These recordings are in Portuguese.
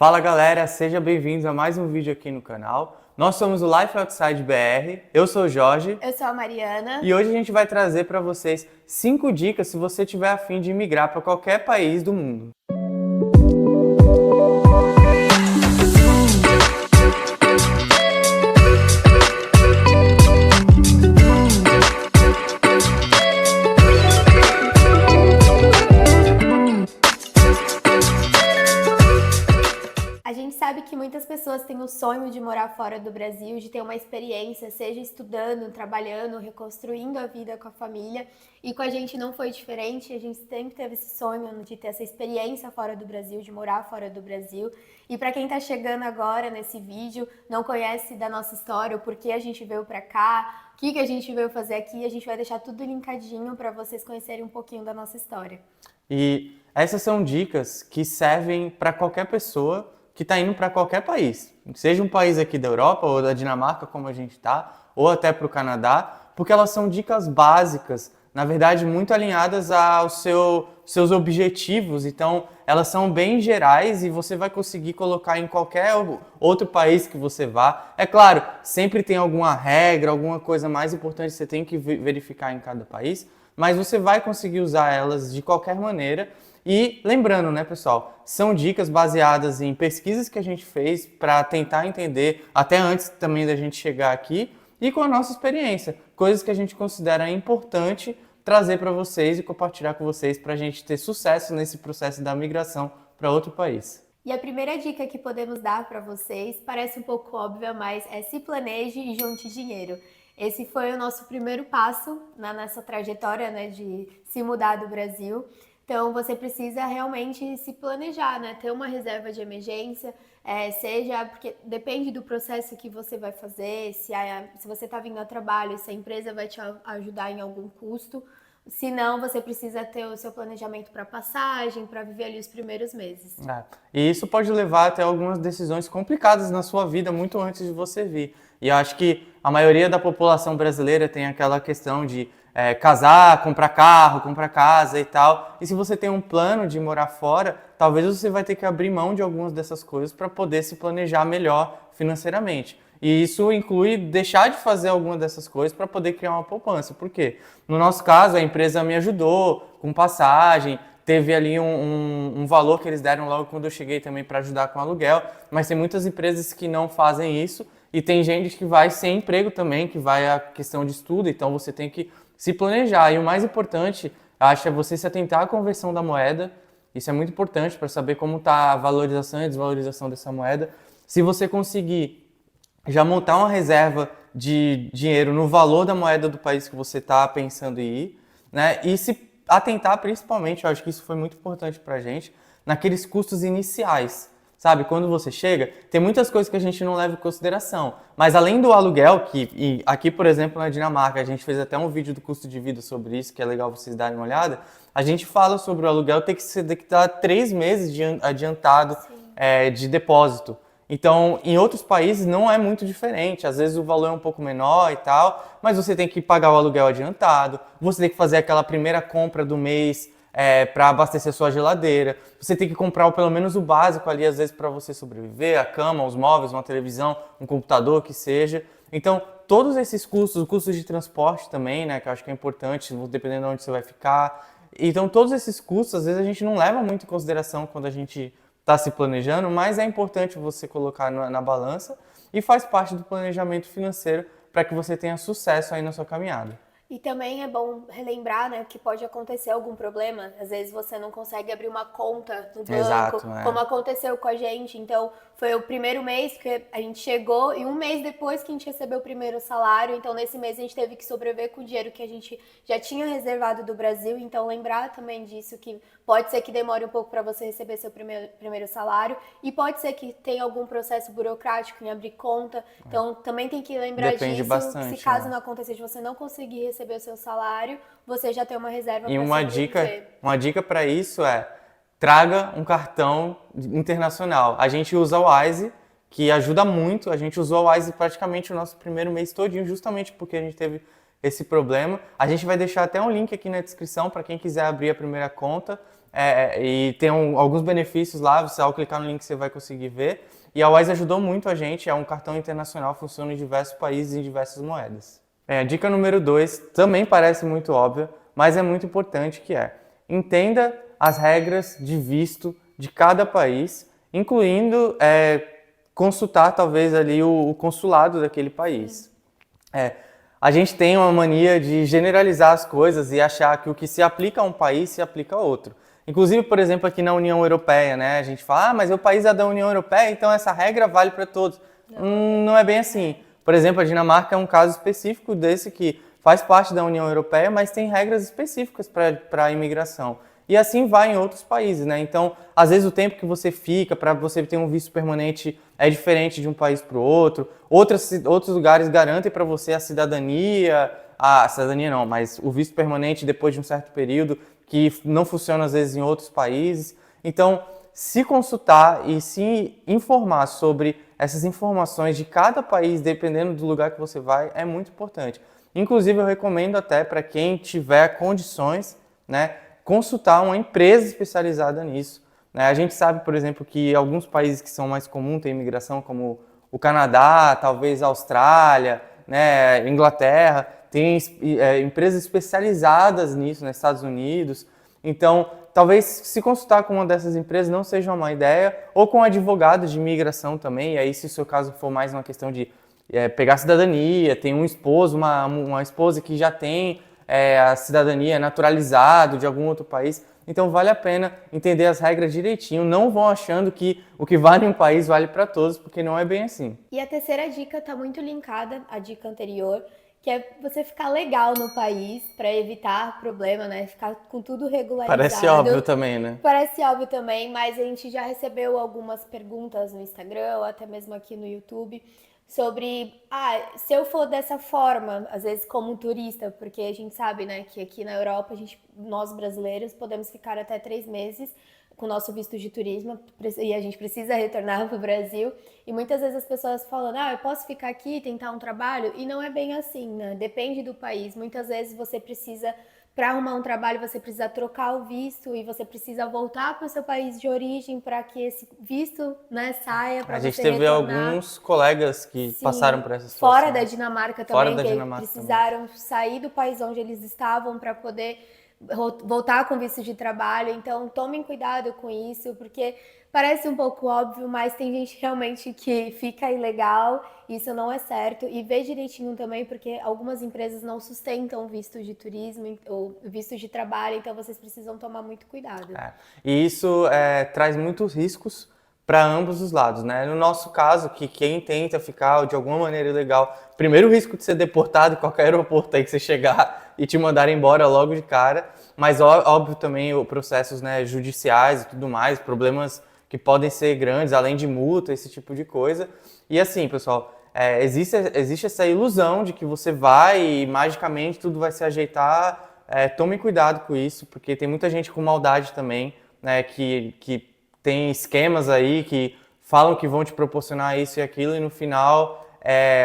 Fala galera, sejam bem-vindos a mais um vídeo aqui no canal. Nós somos o Life Outside BR, eu sou o Jorge Eu sou a Mariana. e hoje a gente vai trazer para vocês 5 dicas se você tiver a fim de migrar para qualquer país do mundo. A gente sabe que muitas pessoas têm o sonho de morar fora do Brasil, de ter uma experiência, seja estudando, trabalhando, reconstruindo a vida com a família. E com a gente não foi diferente, a gente sempre teve esse sonho de ter essa experiência fora do Brasil, de morar fora do Brasil. E para quem está chegando agora nesse vídeo, não conhece da nossa história, o porquê a gente veio para cá, o que a gente veio fazer aqui, a gente vai deixar tudo linkadinho para vocês conhecerem um pouquinho da nossa história. E essas são dicas que servem para qualquer pessoa que está indo para qualquer país, seja um país aqui da Europa ou da Dinamarca, como a gente está, ou até para o Canadá, porque elas são dicas básicas, na verdade, muito alinhadas aos seus objetivos. Então, elas são bem gerais e você vai conseguir colocar em qualquer outro país que você vá. É claro, sempre tem alguma regra, alguma coisa mais importante que você tem que verificar em cada país, mas você vai conseguir usar elas de qualquer maneira. E lembrando, né, pessoal, são dicas baseadas em pesquisas que a gente fez para tentar entender, até antes também da gente chegar aqui, e com a nossa experiência, coisas que a gente considera importante trazer para vocês e compartilhar com vocês para a gente ter sucesso nesse processo da migração para outro país. E a primeira dica que podemos dar para vocês, parece um pouco óbvia, mas é se planeje e junte dinheiro. Esse foi o nosso primeiro passo nessa trajetória, né, de se mudar do Brasil. Então, você precisa realmente se planejar, né? Ter uma reserva de emergência, seja porque depende do processo que você vai fazer, se você está vindo a trabalho, se a empresa vai te ajudar em algum custo. Se não, você precisa ter o seu planejamento para passagem, para viver ali os primeiros meses. E isso pode levar até algumas decisões complicadas na sua vida muito antes de você vir. E eu acho que a maioria da população brasileira tem aquela questão de casar, comprar carro, comprar casa e tal. E se você tem um plano de morar fora, talvez você vai ter que abrir mão de algumas dessas coisas para poder se planejar melhor financeiramente. E isso inclui deixar de fazer alguma dessas coisas para poder criar uma poupança. Por quê? No nosso caso, a empresa me ajudou com passagem, teve ali um valor que eles deram logo quando eu cheguei também para ajudar com aluguel, mas tem muitas empresas que não fazem isso e tem gente que vai sem emprego também, que vai a questão de estudo, então você tem que se planejar. E o mais importante, acho, é você se atentar à conversão da moeda. Isso é muito importante para saber como está a valorização e a desvalorização dessa moeda. Se você conseguir já montar uma reserva de dinheiro no valor da moeda do país que você está pensando em ir, né? E se atentar principalmente, eu acho que isso foi muito importante para a gente, naqueles custos iniciais. Sabe, quando você chega, tem muitas coisas que a gente não leva em consideração. Mas além do aluguel, e aqui, por exemplo, na Dinamarca, a gente fez até um vídeo do custo de vida sobre isso, que é legal vocês darem uma olhada, a gente fala sobre o aluguel ter que dar 3 meses de adiantado de depósito. Então, em outros países não é muito diferente. Às vezes o valor é um pouco menor e tal, mas você tem que pagar o aluguel adiantado, você tem que fazer aquela primeira compra do mês para abastecer sua geladeira, você tem que comprar pelo menos o básico ali, às vezes, para você sobreviver, a cama, os móveis, uma televisão, um computador, que seja. Então, todos esses custos, o custo de transporte também, né, que eu acho que é importante, dependendo de onde você vai ficar. Então, todos esses custos, às vezes, a gente não leva muito em consideração quando a gente está se planejando, mas é importante você colocar na balança e faz parte do planejamento financeiro para que você tenha sucesso aí na sua caminhada. E também é bom relembrar, né, que pode acontecer algum problema. Às vezes você não consegue abrir uma conta no banco, Exato, como aconteceu com a gente. Então, foi o primeiro mês que a gente chegou e um mês depois que a gente recebeu o primeiro salário. Então, nesse mês a gente teve que sobreviver com o dinheiro que a gente já tinha reservado do Brasil. Então, lembrar também disso, que pode ser que demore um pouco para você receber seu primeiro salário e pode ser que tenha algum processo burocrático em abrir conta. Então, também tem que lembrar Depende disso. Bastante, se caso não acontecer de você não conseguir receber o seu salário, você já tem uma reserva para sobreviver. Uma dica para isso é: traga um cartão internacional. A gente usa o Wise, que ajuda muito. A gente usou o Wise praticamente o nosso primeiro mês todinho, justamente porque a gente teve esse problema. A gente vai deixar até um link aqui na descrição para quem quiser abrir a primeira conta. e tem alguns benefícios lá, você ao clicar no link você vai conseguir ver. E a Wise ajudou muito a gente, é um cartão internacional, funciona em diversos países e em diversas moedas. A dica número 2 também parece muito óbvia, mas é muito importante que entenda as regras de visto de cada país, incluindo consultar talvez ali o consulado daquele país. A gente tem uma mania de generalizar as coisas e achar que o que se aplica a um país se aplica a outro. Inclusive, por exemplo, aqui na União Europeia, né? A gente fala, mas o país é da União Europeia, então essa regra vale para todos. Não é bem assim. Por exemplo, a Dinamarca é um caso específico desse que faz parte da União Europeia, mas tem regras específicas para a imigração. E assim vai em outros países, né? Então, às vezes o tempo que você fica para você ter um visto permanente é diferente de um país para o outro. Outros lugares garantem para você a cidadania não, mas o visto permanente depois de um certo período, que não funciona às vezes em outros países. Então, se consultar e se informar sobre essas informações de cada país, dependendo do lugar que você vai, é muito importante. Inclusive, eu recomendo até para quem tiver condições, né, consultar uma empresa especializada nisso. A gente sabe, por exemplo, que alguns países que são mais comuns têm imigração, como o Canadá, talvez a Austrália, né, Inglaterra, tem empresas especializadas nisso, nos Estados Unidos. Então, talvez se consultar com uma dessas empresas não seja uma má ideia, ou com advogados de imigração também, e aí se o seu caso for mais uma questão de pegar cidadania, tem um esposo, uma esposa que já tem a cidadania naturalizado de algum outro país, então vale a pena entender as regras direitinho, não vão achando que o que vale em um país vale para todos, porque não é bem assim. E a terceira dica está muito linkada à dica anterior, que é você ficar legal no país para evitar problema, né? Ficar com tudo regularizado. Parece óbvio também, né? Parece óbvio também, mas a gente já recebeu algumas perguntas no Instagram ou até mesmo aqui no YouTube sobre, se eu for dessa forma, às vezes como turista, porque a gente sabe, né, que aqui na Europa, nós brasileiros podemos ficar até 3 meses com o nosso visto de turismo e a gente precisa retornar para o Brasil. E muitas vezes as pessoas falam, eu posso ficar aqui e tentar um trabalho? E não é bem assim, né? Depende do país. Muitas vezes você precisa, para arrumar um trabalho, você precisa trocar o visto e você precisa voltar para o seu país de origem para que esse visto, né, saia para você retornar. A gente teve alguns colegas que passaram por essa situação. Fora da Dinamarca também, precisaram sair do país onde eles estavam para poder voltar com visto de trabalho. Então tomem cuidado com isso, porque parece um pouco óbvio, mas tem gente realmente que fica ilegal, isso não é certo. E vê direitinho também, porque algumas empresas não sustentam visto de turismo ou visto de trabalho, então vocês precisam tomar muito cuidado. E isso traz muitos riscos para ambos os lados, né? No nosso caso, que quem tenta ficar de alguma maneira ilegal, primeiro o risco de ser deportado em qualquer aeroporto aí que você chegar e te mandar embora logo de cara, mas óbvio também os processos, né, judiciais e tudo mais, problemas que podem ser grandes, além de multa, esse tipo de coisa. E assim, pessoal, existe essa ilusão de que você vai e magicamente tudo vai se ajeitar. Tomem cuidado com isso, porque tem muita gente com maldade também, né, que tem esquemas aí que falam que vão te proporcionar isso e aquilo e no final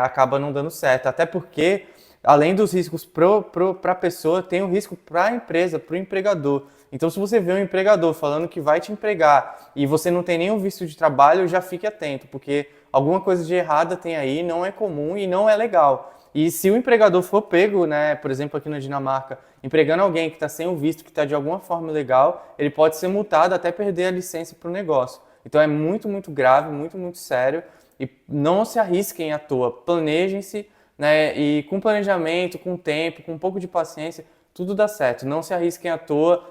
acaba não dando certo. Até porque, além dos riscos para a pessoa, tem o risco para a empresa, para o empregador. Então, se você vê um empregador falando que vai te empregar e você não tem nenhum visto de trabalho, já fique atento, porque alguma coisa de errada tem aí, não é comum e não é legal. E se o empregador for pego, né, por exemplo, aqui na Dinamarca, empregando alguém que está sem o visto, que está de alguma forma ilegal, ele pode ser multado até perder a licença para o negócio. Então é muito, muito grave, muito, muito sério. E não se arrisquem à toa, planejem-se, né, e com planejamento, com tempo, com um pouco de paciência, tudo dá certo. Não se arrisquem à toa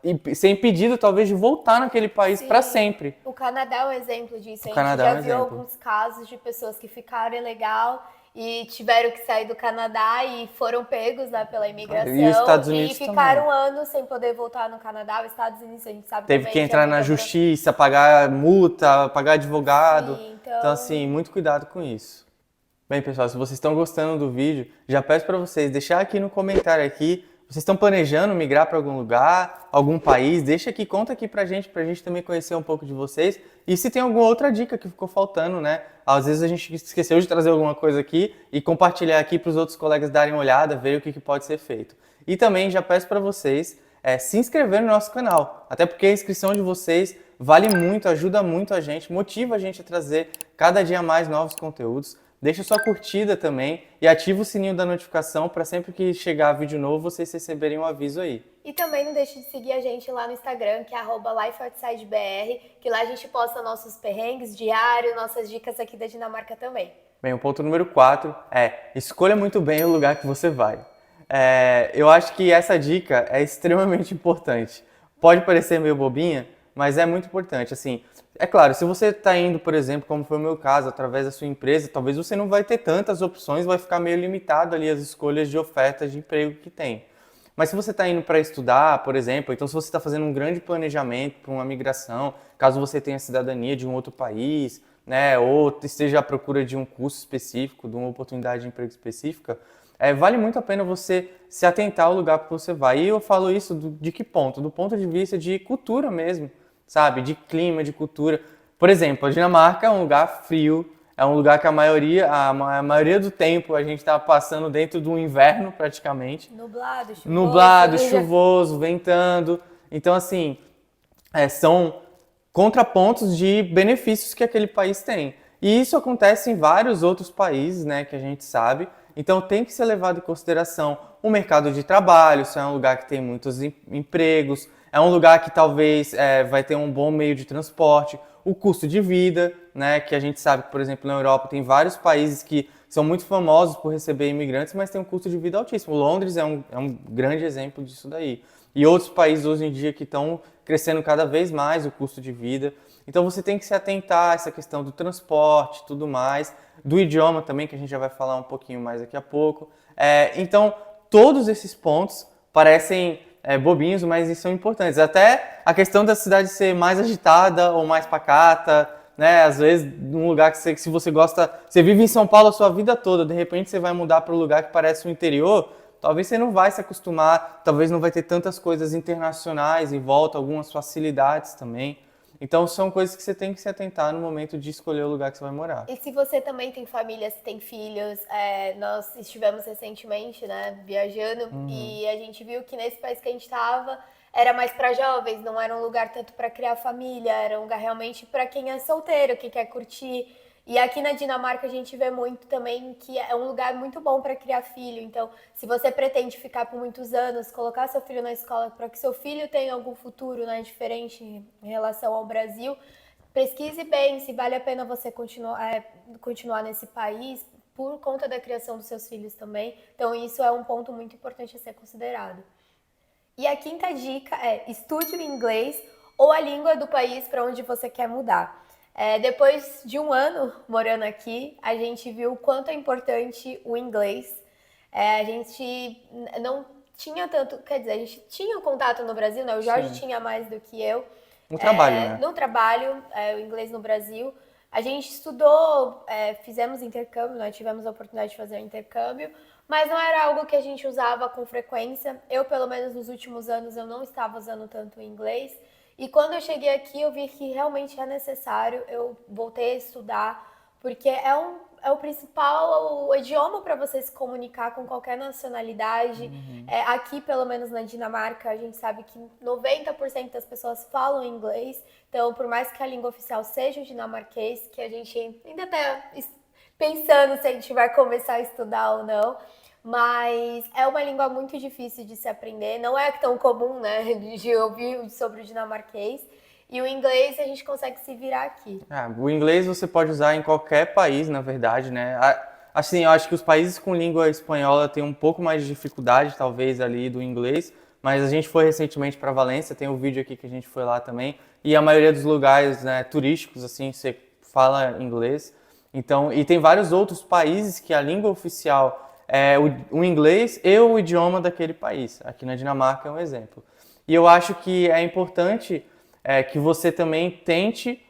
e ser impedido talvez de voltar naquele país para sempre. O Canadá é um exemplo disso. A gente já viu alguns casos de pessoas que ficaram ilegal e tiveram que sair do Canadá e foram pegos, né, pela imigração e os Estados Unidos e ficaram também. Anos sem poder voltar no Canadá. Os Estados Unidos, a gente sabe Teve também que entrar na justiça, pagar multa, pagar advogado. Sim, então, assim, muito cuidado com isso. Bem, pessoal, se vocês estão gostando do vídeo, já peço para vocês deixar aqui no comentário aqui. Vocês estão planejando migrar para algum lugar, algum país? Deixa aqui, conta aqui pra gente também conhecer um pouco de vocês. E se tem alguma outra dica que ficou faltando, né? Às vezes a gente esqueceu de trazer alguma coisa aqui e compartilhar aqui para os outros colegas darem uma olhada, ver o que pode ser feito. E também já peço para vocês se inscrever no nosso canal. Até porque a inscrição de vocês vale muito, ajuda muito a gente, motiva a gente a trazer cada dia mais novos conteúdos. Deixa sua curtida também e ativa o sininho da notificação para sempre que chegar vídeo novo vocês receberem um aviso aí. E também não deixe de seguir a gente lá no Instagram, que é @lifeoutsidebr, que lá a gente posta nossos perrengues diários, nossas dicas aqui da Dinamarca também. Bem, o ponto número 4 é escolha muito bem o lugar que você vai. Eu acho que essa dica é extremamente importante. Pode parecer meio bobinha, mas é muito importante. Assim, é claro, se você está indo, por exemplo, como foi o meu caso, através da sua empresa, talvez você não vai ter tantas opções, vai ficar meio limitado ali as escolhas de ofertas de emprego que tem. Mas se você está indo para estudar, por exemplo, então se você está fazendo um grande planejamento para uma migração, caso você tenha cidadania de um outro país, né, ou esteja à procura de um curso específico, de uma oportunidade de emprego específica, vale muito a pena você se atentar ao lugar que você vai. E eu falo isso de que ponto? Do ponto de vista de cultura mesmo, sabe? De clima, de cultura. Por exemplo, a Dinamarca é um lugar frio, é um lugar que a maioria do tempo a gente está passando dentro do inverno praticamente. Nublado, chuvoso, ventando. Então, assim, são contrapontos de benefícios que aquele país tem. E isso acontece em vários outros países, né, que a gente sabe. Então tem que ser levado em consideração o mercado de trabalho, se é um lugar que tem muitos empregos, é um lugar que talvez vai ter um bom meio de transporte, o custo de vida, né, que a gente sabe que, por exemplo, na Europa tem vários países que são muito famosos por receber imigrantes, mas tem um custo de vida altíssimo. Londres é um grande exemplo disso daí. E outros países hoje em dia que estão crescendo cada vez mais o custo de vida. Então você tem que se atentar a essa questão do transporte, tudo mais, do idioma também, que a gente já vai falar um pouquinho mais daqui a pouco. Então, todos esses pontos parecem bobinhos, mas são importantes. Até a questão da cidade ser mais agitada ou mais pacata, né? Às vezes, num lugar que se você gosta... Você vive em São Paulo a sua vida toda, de repente você vai mudar para um lugar que parece o interior, talvez você não vai se acostumar, talvez não vai ter tantas coisas internacionais em volta, algumas facilidades também. Então, são coisas que você tem que se atentar no momento de escolher o lugar que você vai morar. E se você também tem família, se tem filhos, nós estivemos recentemente, né, viajando, e a gente viu que nesse país que a gente estava era mais para jovens, não era um lugar tanto para criar família, era um lugar realmente para quem é solteiro, que quer curtir. E aqui na Dinamarca a gente vê muito também que é um lugar muito bom para criar filho. Então, se você pretende ficar por muitos anos, colocar seu filho na escola para que seu filho tenha algum futuro, né, diferente em relação ao Brasil, pesquise bem se vale a pena você continuar nesse país por conta da criação dos seus filhos também. Então, isso é um ponto muito importante a ser considerado. E a quinta dica é estude o inglês ou a língua do país para onde você quer mudar. Depois de um ano morando aqui, a gente viu o quanto é importante o inglês. A gente não tinha tanto, quer dizer, a gente tinha contato no Brasil, né? O Jorge tinha mais do que eu. No trabalho, né? No trabalho, o inglês no Brasil. A gente estudou, fizemos intercâmbio, nós tivemos a oportunidade de fazer um intercâmbio, mas não era algo que a gente usava com frequência. Eu, pelo menos nos últimos anos, eu não estava usando tanto o inglês. E quando eu cheguei aqui, eu vi que realmente é necessário, eu voltei a estudar, porque é o principal idioma para você se comunicar com qualquer nacionalidade. Aqui, pelo menos na Dinamarca, a gente sabe que 90% das pessoas falam inglês. Então, por mais que a língua oficial seja o dinamarquês, que a gente ainda está pensando se a gente vai começar a estudar ou não, mas é uma língua muito difícil de se aprender, não é tão comum, né, de ouvir sobre o dinamarquês, e o inglês a gente consegue se virar aqui. O inglês você pode usar em qualquer país, na verdade, né? Assim, eu acho que os países com língua espanhola têm um pouco mais de dificuldade, talvez, ali do inglês, mas a gente foi recentemente para Valência, tem um vídeo aqui que a gente foi lá também, e a maioria dos lugares, né, turísticos, assim, você fala inglês. Então, e tem vários outros países que a língua oficial o inglês e o idioma daquele país. Aqui na Dinamarca é um exemplo. E eu acho que é importante que você também tente,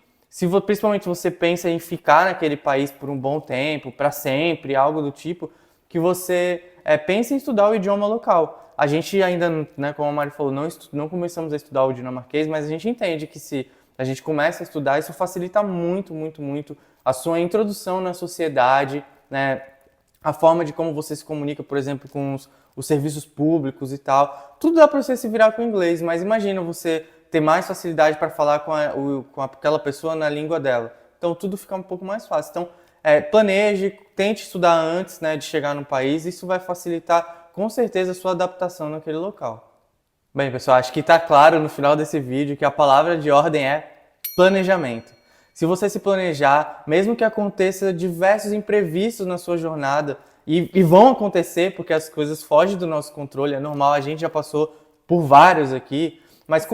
principalmente se você pensa em ficar naquele país por um bom tempo, para sempre, algo do tipo, que você pense em estudar o idioma local. A gente ainda, né, como a Mari falou, não começamos a estudar o dinamarquês, mas a gente entende que se a gente começa a estudar, isso facilita muito, muito, muito a sua introdução na sociedade, né? a forma de como você se comunica, por exemplo, com os serviços públicos e tal. Tudo dá para você se virar com o inglês, mas imagina você ter mais facilidade para falar com aquela pessoa na língua dela. Então tudo fica um pouco mais fácil. Então planeje, tente estudar antes, né, de chegar no país. Isso vai facilitar com certeza a sua adaptação naquele local. Bem, pessoal, acho que está claro no final desse vídeo que a palavra de ordem é planejamento. Se você se planejar, mesmo que aconteça diversos imprevistos na sua jornada, e vão acontecer porque as coisas fogem do nosso controle, é normal, a gente já passou por vários aqui, mas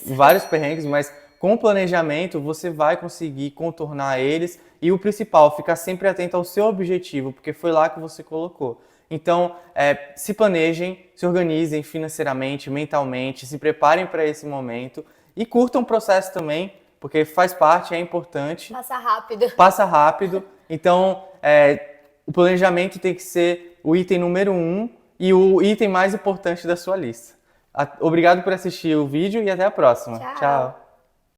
vários perrengues, mas com planejamento você vai conseguir contornar eles e o principal, ficar sempre atento ao seu objetivo, porque foi lá que você colocou. Então, se planejem, se organizem financeiramente, mentalmente, se preparem para esse momento e curtam o processo também, porque faz parte, é importante. Passa rápido. Passa rápido. Então, o planejamento tem que ser o item número 1 e o item mais importante da sua lista. Obrigado por assistir o vídeo e até a próxima. Tchau. Tchau.